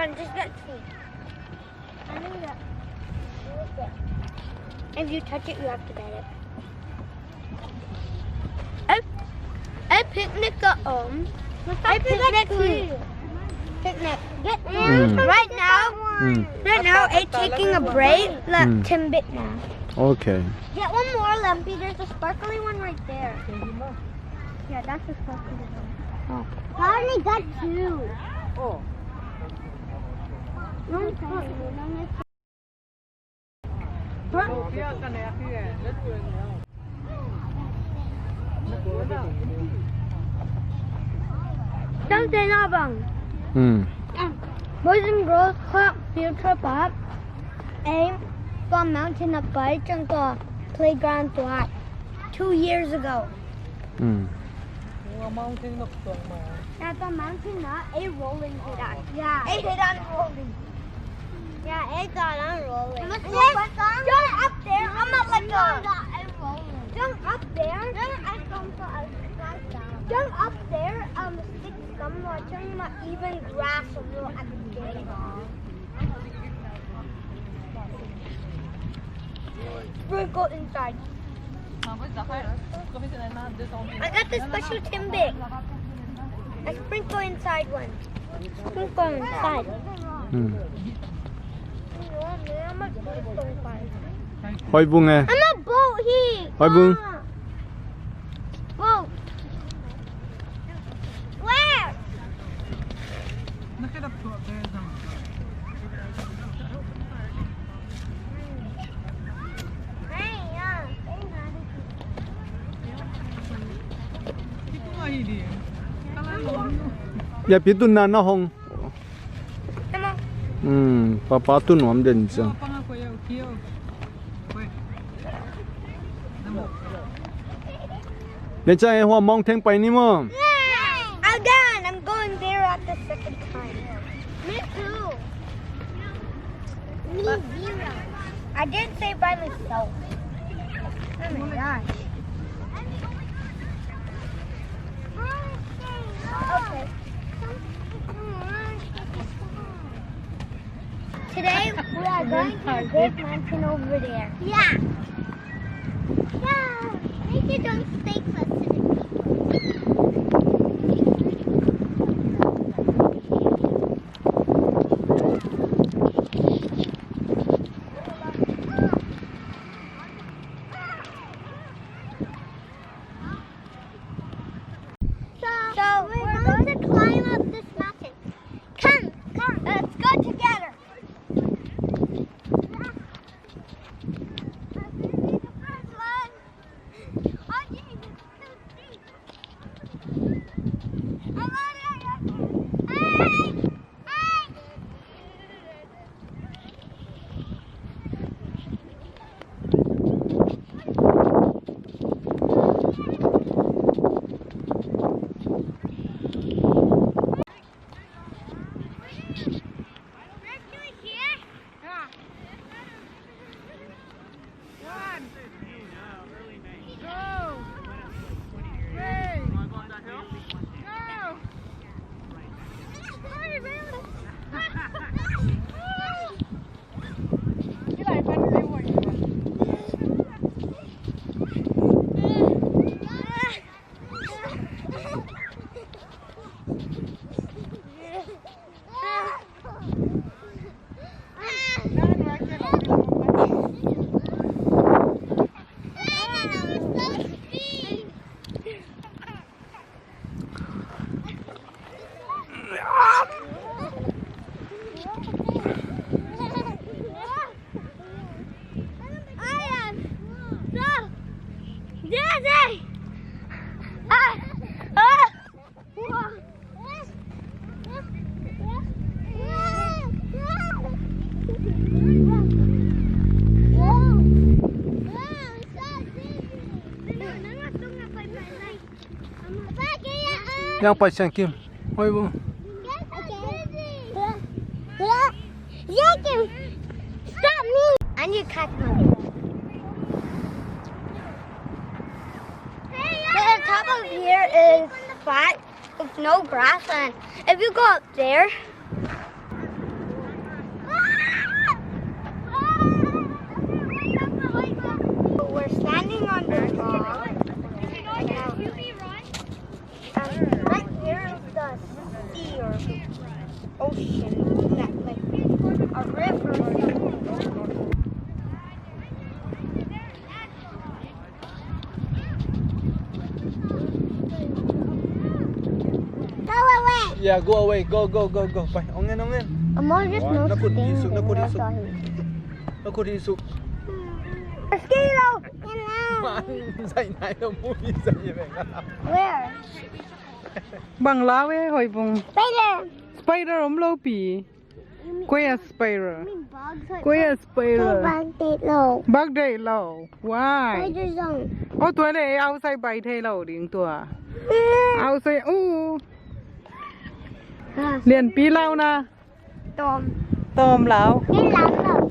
one, just get two. If you touch it, you have to get it. I picnic picnic. Right now, it's taking a break. Look, Timbit now. Okay. Get one more, Lumpy. There's a sparkly one right there. Yeah, that's a sparkly one. I only got two. Oh. Something abang. Boys and girls club field trip up. Aim for mountain up bike and go playground flat 2 years ago. At the mountain, not a rolling hit on. Yeah. A hit on rolling. Yeah, it got on rolling. Jump up there. I'm not like jump up there. Jump up there. Stick some more. Turn my even grass a little at the beginning. Sprinkle inside. I got the special Timbit. I sprinkle inside one. Sprinkle inside. Hoi Bung I'm a boat here. Hoi Bung. Boat. Where? Ya pitu na na hong. Papa tu nom den chang. Nên chạy hoa mong thang pai ni mo. Again, I'm going there at the second time. Me too. Me zero. I did say by myself. Oh my gosh. Okay. Today we are going to the big mountain over there. Yeah. Yeah. Make it don't stay close to the So we're going to climb up this mountain. Come, let's go together. Yang pai sang kim. Hoi Bung. Yakim, stop me! I need to catch money. The top of here is flat with no grass, and if you go up there, sea or ocean, like a river or something. Go away. Yeah, go away. Go.ไปเอาเงิน Among just no Nakut sting isuk, in nakut the isuk. doggy. แล้วคนที่สุก Mosquito! มันใส่ไหนเอามุ้ยใส่ยังไง Where? Bằng lá với hồi vùng Spider! spider ốm lâu bì. Quay a spider. I mean bugs. Quay a spider. Bug date low. Bác đầy lâu. Why? Spider zone. Ô tuổi này outside bay thay lâu điện tuổi. Outside liền pí lâu na. Storm. Tôm lão. Cái lắm rồi.